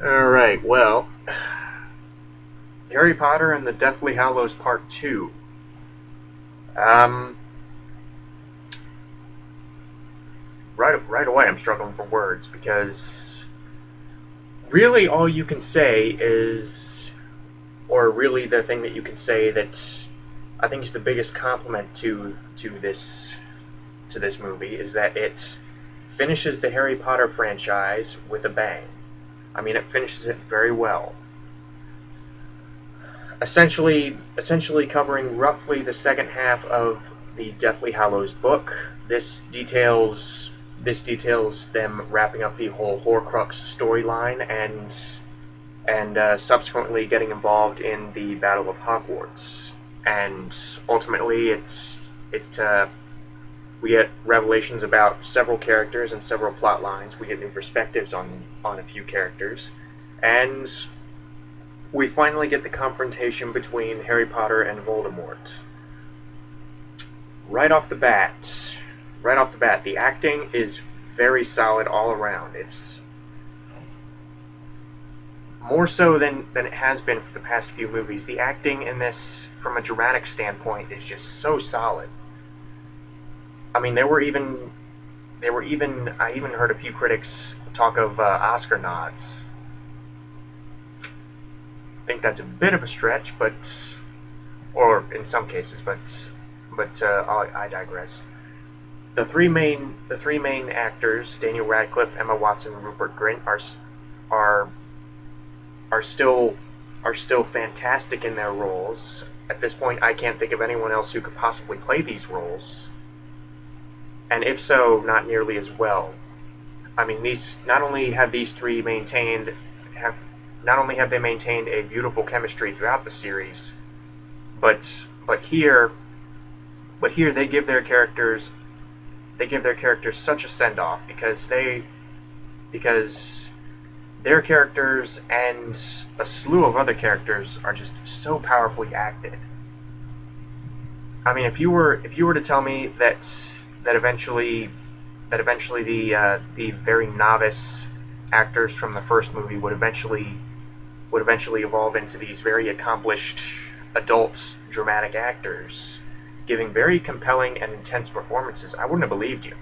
Alright, well, Harry Potter and the Deathly Hallows Part 2. Um, right away I'm struggling for words because really all you can say is, or really the thing that you can say that I think is the biggest compliment to this movie is that it finishes the Harry Potter franchise with a bang. I mean, it finishes it very well. Essentially covering roughly the second half of the Deathly Hallows book. This details them wrapping up the whole Horcrux storyline and subsequently getting involved in the Battle of Hogwarts. And ultimately, we get revelations about several characters and several plot lines. We get new perspectives on a few characters, and we finally get the confrontation between Harry Potter and Voldemort. Right off the bat, the acting is very solid all around. It's more so than it has been for the past few movies. The acting in this, from a dramatic standpoint, is just so solid. I mean, I even heard a few critics talk of Oscar nods. I think that's a bit of a stretch, or in some cases, I digress. The three main actors, Daniel Radcliffe, Emma Watson, and Rupert Grint, are are still are still fantastic in their roles. At this point, I can't think of anyone else who could possibly play these roles, and if so, not nearly as well. I mean, these not only have these three maintained have not only have they maintained a beautiful chemistry throughout the series, but but here but here they give their characters such a send off because their characters and a slew of other characters are just so powerfully acted. I mean, if you were to tell me that eventually the very novice actors from the first movie would eventually evolve into these very accomplished adult dramatic actors, giving very compelling and intense performances, I wouldn't have believed you.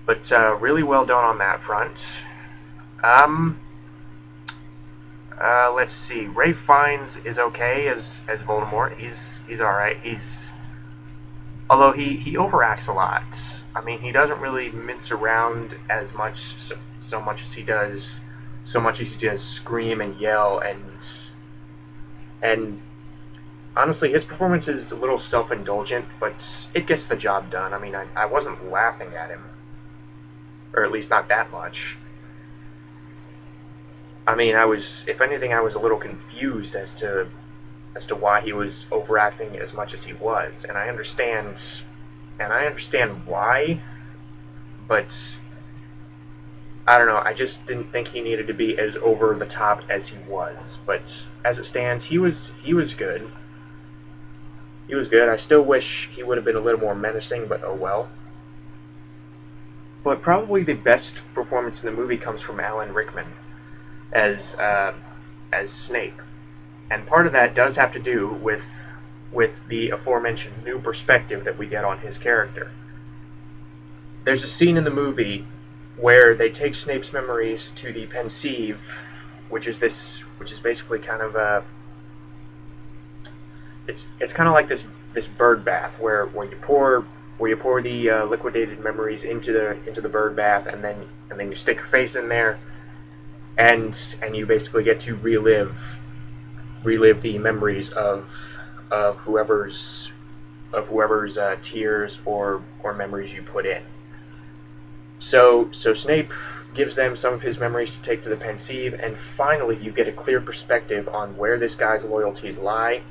But really well done on that front. Um, let's see. Ray Fiennes is okay as Voldemort. He's all right. Although he overacts a lot. I mean, he doesn't really mince around as much, so much as he does, scream and yell, and honestly, his performance is a little self-indulgent, but it gets the job done. I mean, I wasn't laughing at him, or at least not that much. I mean, if anything, I was a little confused as to why he was overacting as much as he was, and I understand why, but I don't know. I just didn't think he needed to be as over the top as he was. But as it stands, he was good. He was good. I still wish he would have been a little more menacing, but oh well. But probably the best performance in the movie comes from Alan Rickman as as Snape, and part of that does have to do with the aforementioned new perspective that we get on his character. There's a scene in the movie where they take Snape's memories to the Pensieve, which is basically kind of a it's kind of like this bird bath where you pour the liquidated memories into the bird bath, and then you stick your face in there, and you basically get to relive the memories of whoever's tears or memories you put in. So Snape gives them some of his memories to take to the Pensieve, and finally you get a clear perspective on where this guy's loyalties lie.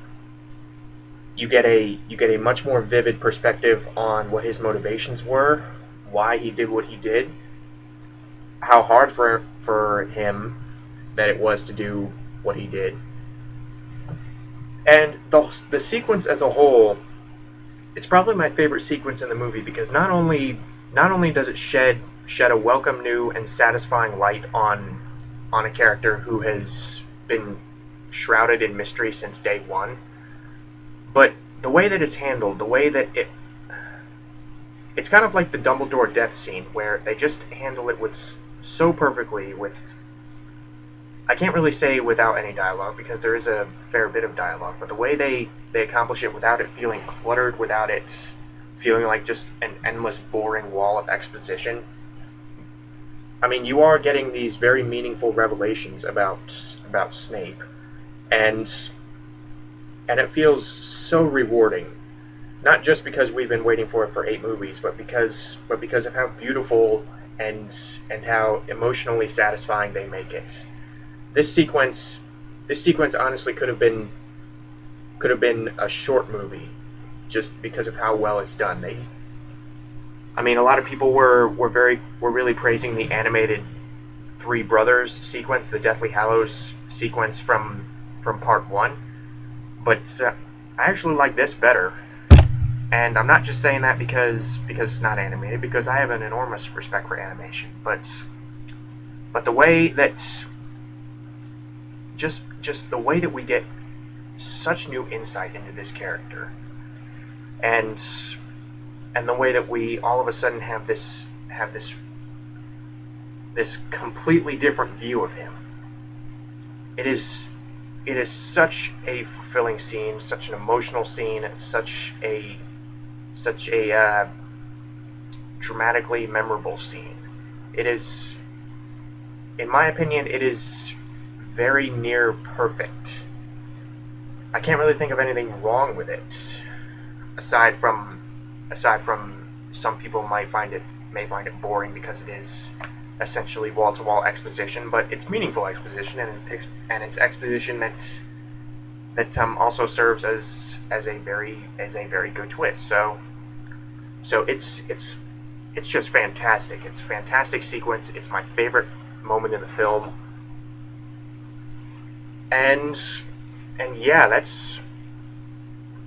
You get a much more vivid perspective on what his motivations were, why he did what he did, how hard for him that it was to do what he did, and the sequence as a whole. It's probably my favorite sequence in the movie because not only does it shed a welcome new and satisfying light on a character who has been shrouded in mystery since day one. But the way that it's handled, the way that it's kind of like the Dumbledore death scene, where they just handle it with so perfectly. With, I can't really say without any dialogue, because there is a fair bit of dialogue, but the way they accomplish it without it feeling cluttered, without it feeling like just an endless boring wall of exposition. I mean, you are getting these very meaningful revelations about Snape, and it feels so rewarding. Not just because we've been waiting for it for 8 movies, but because of how beautiful and how emotionally satisfying they make it. This sequence honestly could have been a short movie, just because of how well it's done. I mean, a lot of people were really praising the animated Three Brothers sequence, the Deathly Hallows sequence from Part 1, but I actually like this better. And I'm not just saying that because it's not animated, because I have an enormous respect for animation. But the way that just the way that we get such new insight into this character, and the way that we all of a sudden have this completely different view of him. It is such a fulfilling scene, such an emotional scene, such a dramatically memorable scene. It is, in my opinion, it is very near perfect. I can't really think of anything wrong with it, aside from some people may find it boring because it is essentially wall-to-wall exposition, but it's meaningful exposition, and it's exposition that also serves as a very good twist. So it's just fantastic. It's a fantastic sequence. It's my favorite moment in the film. And yeah,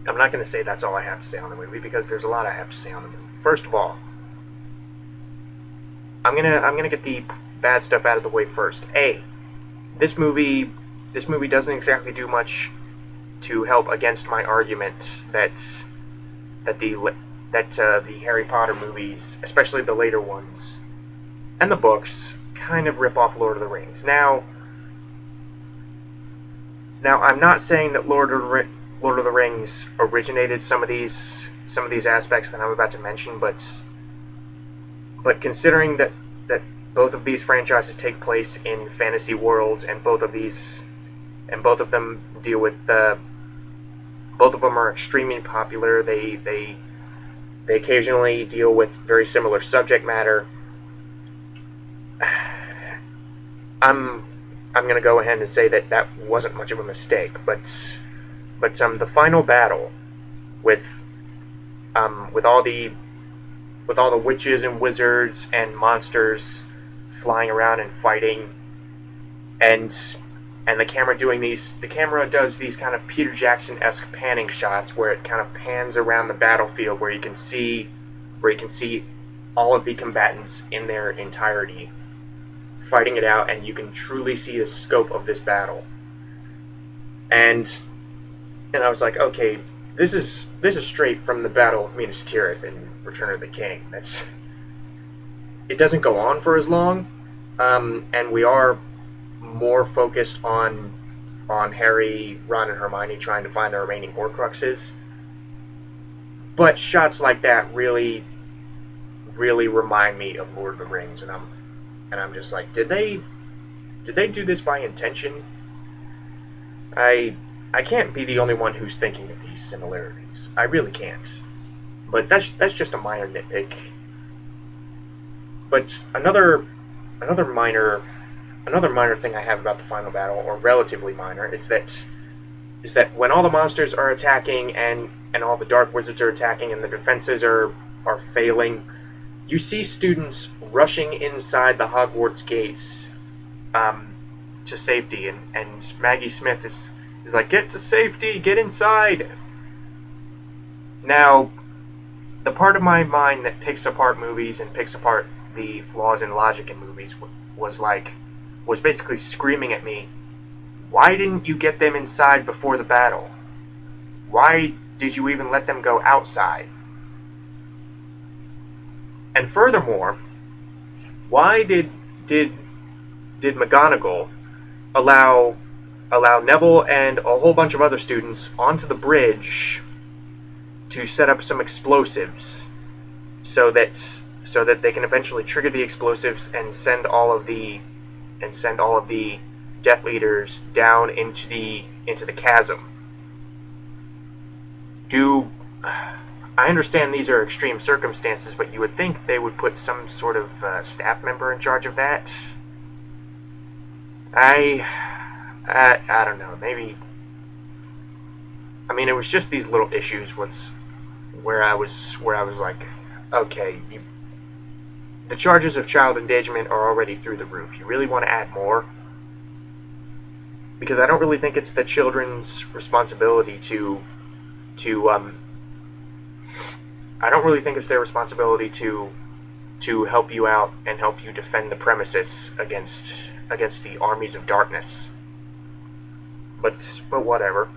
I'm not going to say that's all I have to say on the movie, because there's a lot I have to say on the movie. First of all, I'm gonna get the bad stuff out of the way first. This movie doesn't exactly do much to help against my argument that the Harry Potter movies, especially the later ones, and the books, kind of rip off Lord of the Rings. Now I'm not saying that Lord of the Rings originated some of these aspects that I'm about to mention, but considering that both of these franchises take place in fantasy worlds, and both of them deal with both of them are extremely popular. They occasionally deal with very similar subject matter. I'm going to go ahead and say that wasn't much of a mistake, but the final battle with all the witches and wizards and monsters flying around and fighting, and the camera does these kind of Peter Jackson-esque panning shots where it kind of pans around the battlefield, where you can see all of the combatants in their entirety fighting it out, and you can truly see the scope of this battle. And I was like, okay, this is straight from the Battle of Minas Tirith in Return of the King. It doesn't go on for as long, and we are more focused on Harry, Ron, and Hermione trying to find the remaining Horcruxes. But shots like that really remind me of Lord of the Rings, and I'm just like, did they do this by intention? I can't be the only one who's thinking of these similarities. I really can't. But that's just a minor nitpick. But another minor thing I have about the final battle, or relatively minor, is that when all the monsters are attacking and all the dark wizards are attacking and the defenses are failing, you see students rushing inside the Hogwarts gates to safety, and Maggie Smith is like, get to safety, get inside. Now, the part of my mind that picks apart movies and picks apart the flaws in logic in movies was like, was basically screaming at me, "Why didn't you get them inside before the battle? Why did you even let them go outside?" And furthermore, why did McGonagall allow Neville and a whole bunch of other students onto the bridge to set up some explosives so that they can eventually trigger the explosives and send all of the Death Eaters down into the chasm? I understand these are extreme circumstances, but you would think they would put some sort of staff member in charge of that. I don't know. Maybe. I mean, it was just these little issues. Where I was like, okay, the charges of child endangerment are already through the roof. You really want to add more? Because I don't really think it's the children's responsibility I don't really think it's their responsibility to help you out and help you defend the premises against the armies of darkness. But whatever.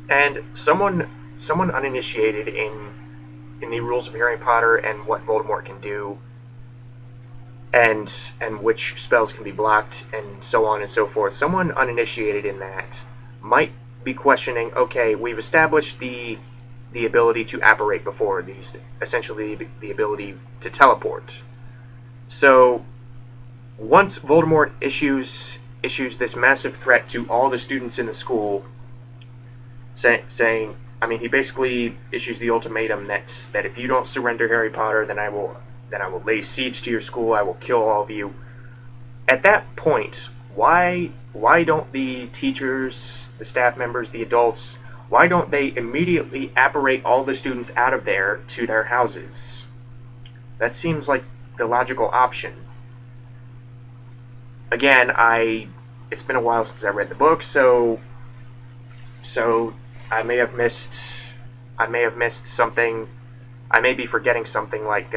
And someone uninitiated in the rules of Harry Potter and what Voldemort can do, and which spells can be blocked, and so on and so forth. Someone uninitiated in that might be questioning, okay, we've established the ability to apparate before, essentially the ability to teleport. So once Voldemort issues this massive threat to all the students in the school, saying, I mean, he basically issues the ultimatum that if you don't surrender Harry Potter, then I will lay siege to your school. I will kill all of you. At that point, why don't the teachers, the staff members, the adults, why don't they immediately apparate all the students out of there to their houses? That seems like the logical option. Again, it's been a while since I read the book, so I may have missed something. I may be forgetting something like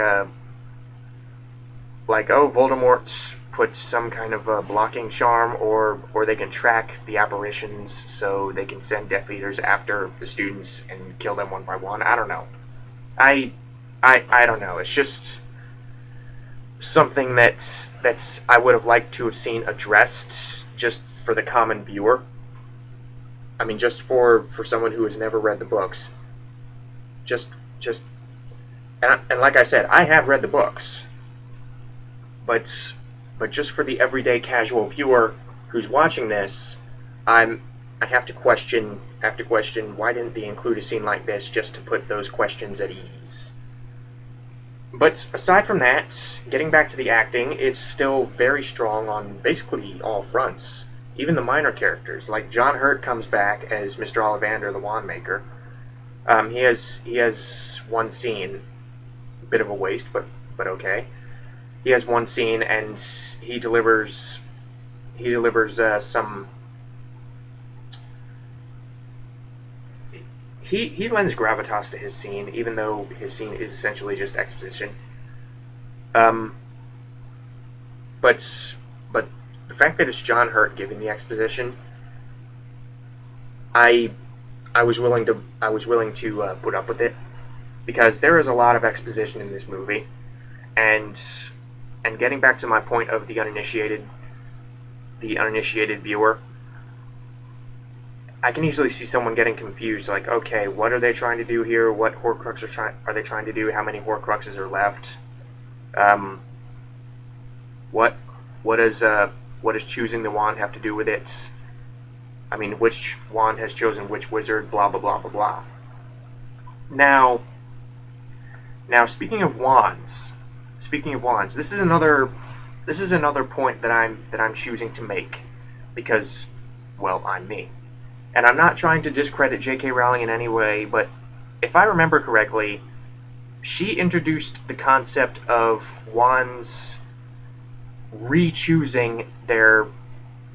Voldemort put some kind of a blocking charm, or they can track the apparitions so they can send Death Eaters after the students and kill them one by one. I don't know. I don't know. It's just something that's I would have liked to have seen addressed just for the common viewer. I mean, just for someone who has never read the books. And like I said, I have read the books. But just for the everyday casual viewer who's watching this, I have to question why didn't they include a scene like this just to put those questions at ease. But aside from that, getting back to the acting, it's still very strong on basically all fronts. Even the minor characters, like John Hurt comes back as Mr. Ollivander, the Wand Maker. He has one scene, a bit of a waste, but okay. He has one scene, and he delivers some. He lends gravitas to his scene, even though his scene is essentially just exposition. But the fact that it's John Hurt giving the exposition, I was willing to put up with it, because there is a lot of exposition in this movie, and getting back to my point of the uninitiated viewer, I can easily see someone getting confused, like, okay, what are they trying to do here? What Horcrux are they trying to do? How many Horcruxes are left? What does choosing the wand have to do with it? I mean, which wand has chosen which wizard? Blah blah blah blah blah. Now, speaking of wands, this is another point that I'm choosing to make, because, well, I'm me. And I'm not trying to discredit J.K. Rowling in any way, but if I remember correctly, she introduced the concept of wands re-choosing their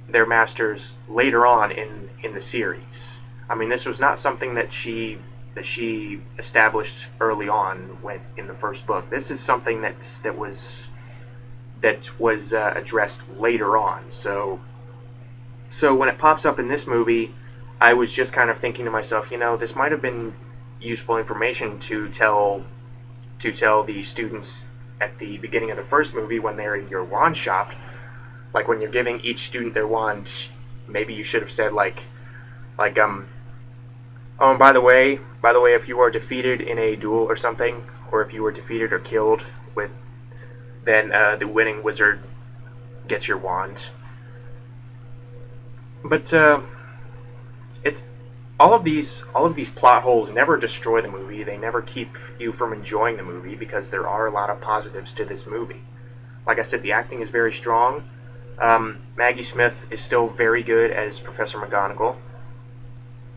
masters later on in the series. I mean, this was not something that she established early on in the first book. This is something that was that was addressed later on. So when it pops up in this movie, I was just kind of thinking to myself, this might have been useful information to tell the students at the beginning of the first movie when they're in your wand shop. Like when you're giving each student their wand, maybe you should have said oh, and by the way, if you are defeated in a duel or something, or if you were defeated or killed, then the winning wizard gets your wand. But it's all of these plot holes never destroy the movie. They never keep you from enjoying the movie because there are a lot of positives to this movie. Like I said, the acting is very strong. Maggie Smith is still very good as Professor McGonagall.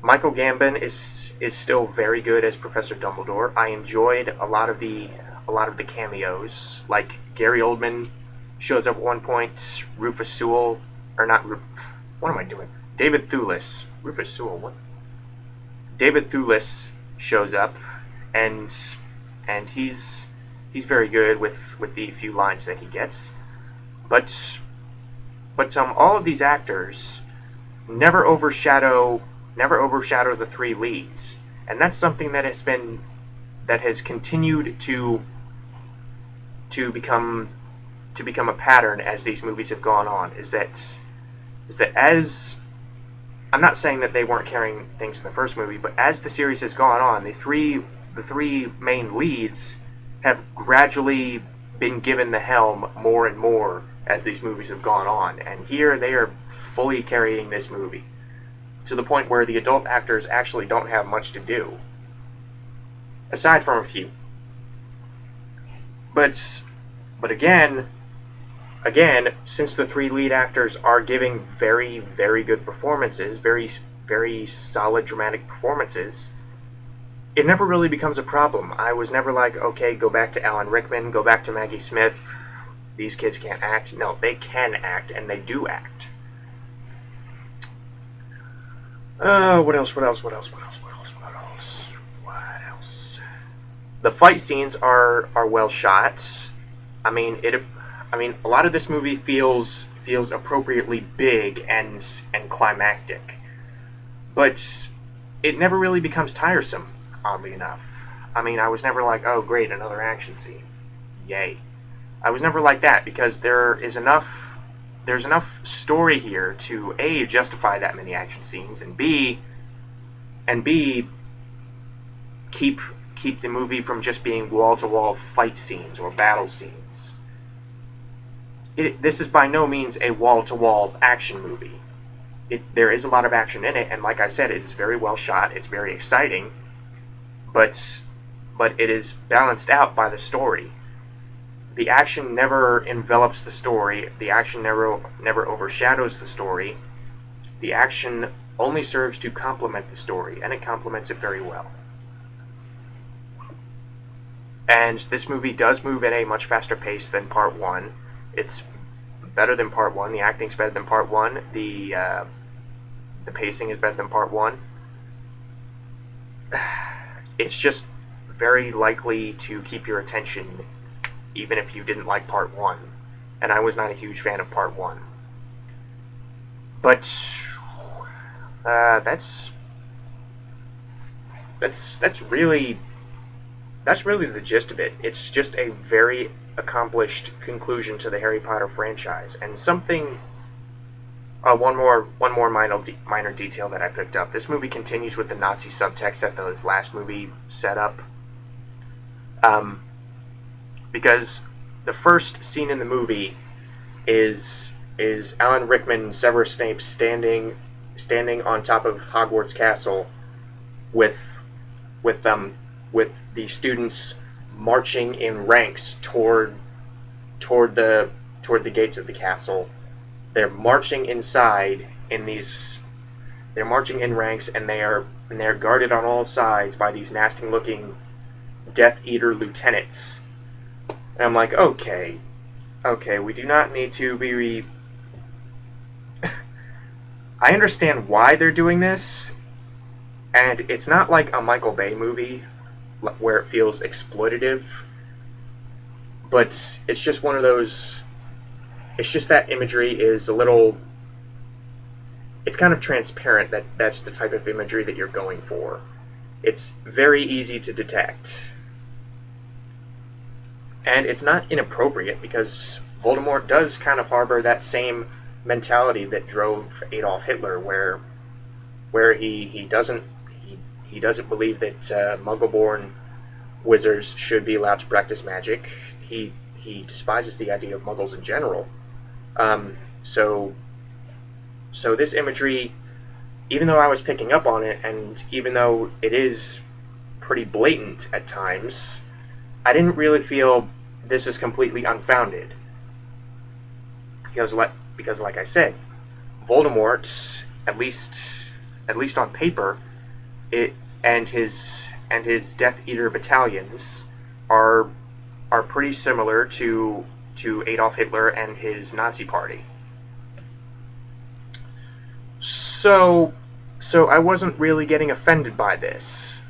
Michael Gambon is still very good as Professor Dumbledore. I enjoyed a lot of the cameos. Like Gary Oldman shows up at one point. Rufus Sewell, or not? What am I doing? David Thewlis. Rufus Sewell. What? David Thewlis shows up, and he's very good with the few lines that he gets. But all of these actors never overshadow the three leads, and that's something that has continued to become a pattern as these movies have gone on. Is that as I'm not saying that they weren't carrying things in the first movie, but as the series has gone on, the three main leads have gradually been given the helm more and more as these movies have gone on, and here they are fully carrying this movie to the point where the adult actors actually don't have much to do, aside from a few. But again, since the three lead actors are giving very, very good performances, very, very solid dramatic performances, it never really becomes a problem. I was never like, okay, go back to Alan Rickman, go back to Maggie Smith. These kids can't act. No, they can act, and they do act. What else? The fight scenes are well shot. I mean, a lot of this movie feels appropriately big and climactic, but it never really becomes tiresome. Oddly enough, I mean, I was never like, oh great, another action scene, yay. I was never like that because there's enough story here to A, justify that many action scenes, and B keep the movie from just being wall-to-wall fight scenes or battle scenes. This is by no means a wall-to-wall action movie. There is a lot of action in it, and like I said, it's very well shot, it's very exciting, but it is balanced out by the story. The action never envelops the story. The action never overshadows the story. The action only serves to complement the story, and it complements it very well. And this movie does move at a much faster pace than Part 1. It's better than Part 1. The acting's better than Part 1. The pacing is better than Part 1. It's just very likely to keep your attention even if you didn't like Part 1. And I was not a huge fan of Part 1. But that's really the gist of it. It's just a very accomplished conclusion to the Harry Potter franchise. And something one more minor detail that I picked up. This movie continues with the Nazi subtext that the last movie set up. Because the first scene in the movie is Alan Rickman, Severus Snape standing on top of Hogwarts Castle with the students marching in ranks toward the gates of the castle. They're marching inside they're marching in ranks, and they're guarded on all sides by these nasty looking Death Eater lieutenants. And I'm like, okay, we do not need to be... I understand why they're doing this, and it's not like a Michael Bay movie where it feels exploitative, but it's just one of those It's just that imagery is a little. It's kind of transparent that that's the type of imagery that you're going for. It's very easy to detect. And it's not inappropriate because Voldemort does kind of harbor that same mentality that drove Adolf Hitler, where he doesn't believe that Muggle-born wizards should be allowed to practice magic. He despises the idea of Muggles in general. Um, so so this imagery, even though I was picking up on it, and even though it is pretty blatant at times, I didn't really feel this is completely unfounded. Because like I said, Voldemort, at least on paper, it and his Death Eater battalions are pretty similar to Adolf Hitler and his Nazi party. So I wasn't really getting offended by this.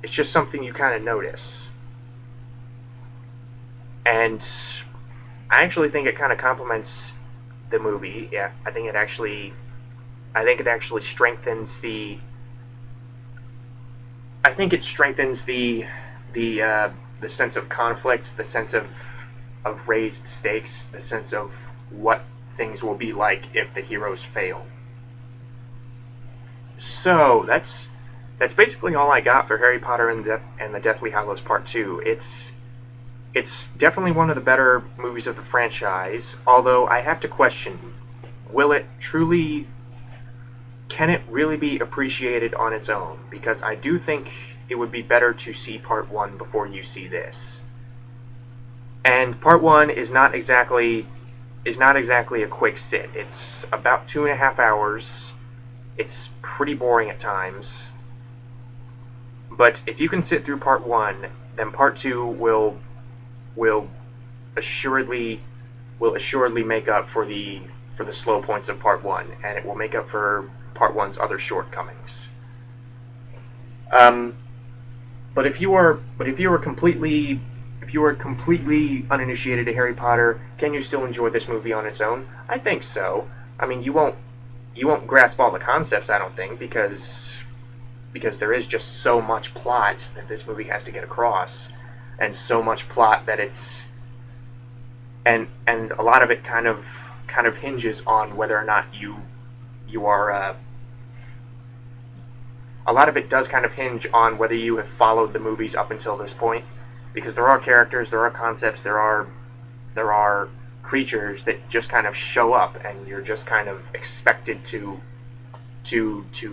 It's just something you kind of notice. And I actually think it kind of complements the movie. Yeah, I think it actually strengthens the. I think it strengthens the sense of conflict, the sense of raised stakes, the sense of what things will be like if the heroes fail. So that's basically all I got for Harry Potter and the Deathly Hallows Part 2. It's definitely one of the better movies of the franchise, although I have to question, can it really be appreciated on its own? Because I do think it would be better to see Part 1 before you see this. And Part 1 is not exactly a quick sit. It's about 2.5 hours. It's pretty boring at times. But if you can sit through Part 1, then Part 2 will assuredly make up for the slow points of Part 1, and it will make up for Part 1's other shortcomings. But if you are completely uninitiated to Harry Potter, can you still enjoy this movie on its own? I think so. I mean, you won't grasp all the concepts, I don't think, because there is just so much plot that this movie has to get across, and so much plot that it's and a lot of it kind of hinges on whether or not you are. A lot of it does kind of hinge on whether you have followed the movies up until this point, because there are characters, there are concepts, there are creatures that just kind of show up, and you're just kind of expected to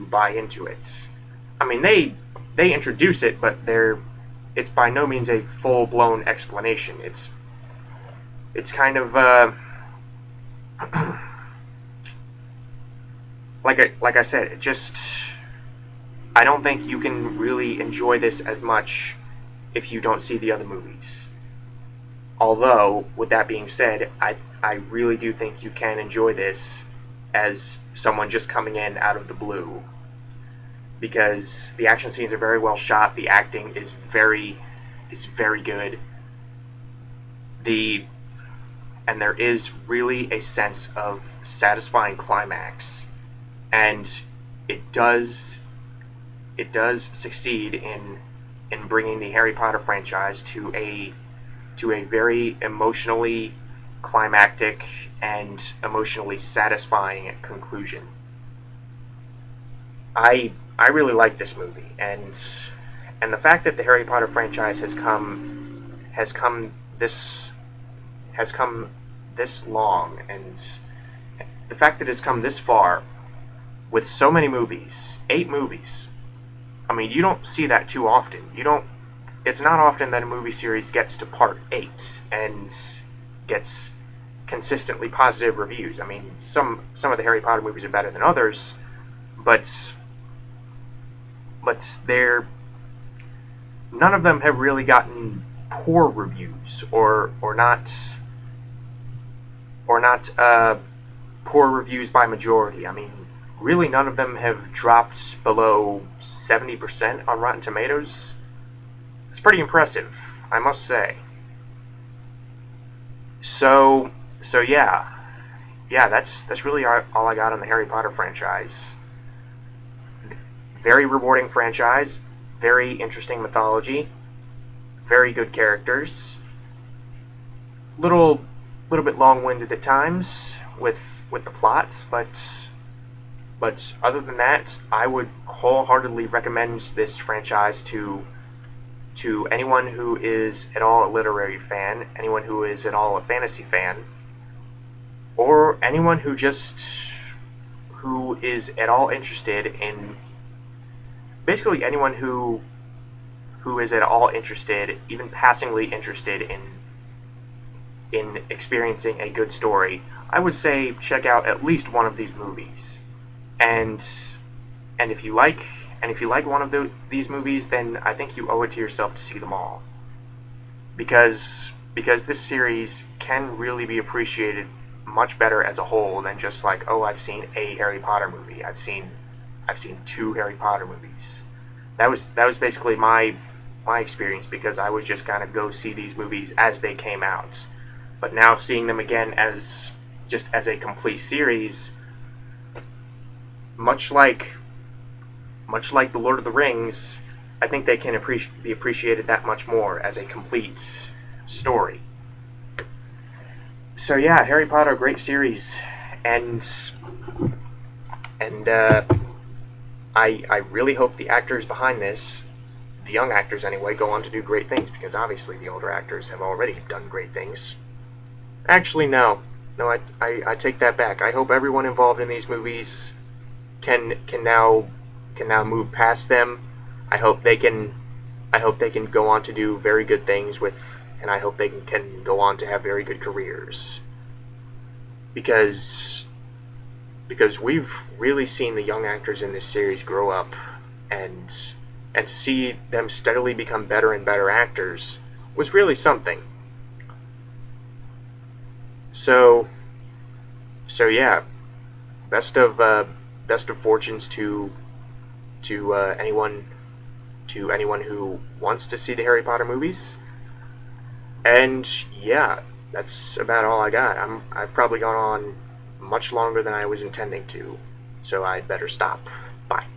buy into it. I mean, they introduce it, but it's by no means a full blown explanation. It's kind of like I said, it just. I don't think you can really enjoy this as much if you don't see the other movies. Although, with that being said, I really do think you can enjoy this as someone just coming in out of the blue. Because the action scenes are very well shot, the acting is very good. And there is really a sense of satisfying climax. And it does succeed in bringing the Harry Potter franchise to a very emotionally climactic and emotionally satisfying conclusion. I really like this movie, and the fact that the Harry Potter franchise has come this long, and the fact that it's come this far with so many movies, 8 movies. I mean, you don't see that too often. It's not often that a movie series gets to part 8 and gets consistently positive reviews. I mean, some of the Harry Potter movies are better than others, but none of them have really gotten poor reviews or not poor reviews by majority. I mean, really none of them have dropped below 70% on Rotten Tomatoes. It's pretty impressive, I must say. So yeah. yeah, that's really all I got on the Harry Potter franchise. Very rewarding franchise, very interesting mythology, very good characters. Little bit long-winded at times with the plots, but other than that, I would wholeheartedly recommend this franchise to anyone who is at all a literary fan, anyone who is at all a fantasy fan, or anyone who is at all interested in basically anyone who is at all interested, even passingly interested in experiencing a good story. I would say check out at least one of these movies. And and if you like one of these movies, then I think you owe it to yourself to see them all. Because this series can really be appreciated much better as a whole than just like, oh, I've seen a Harry Potter movie. I've seen two Harry Potter movies. That was basically my experience, because I was just kind of go see these movies as they came out. But now seeing them again as just as a complete series, much like the Lord of the Rings, I think they can be appreciated that much more as a complete story. So yeah, Harry Potter, great series, and and I really hope the actors behind this, the young actors anyway, go on to do great things, because obviously the older actors have already done great things. Actually, no. No, I take that back. I hope everyone involved in these movies can now move past them. I hope they can go on to do very good things with, and I hope they can go on to have very good careers. Because we've really seen the young actors in this series grow up, and to see them steadily become better and better actors was really something. So yeah, best of fortunes to anyone who wants to see the Harry Potter movies. And yeah, that's about all I got. I've probably gone on much longer than I was intending to, so I'd better stop. Bye.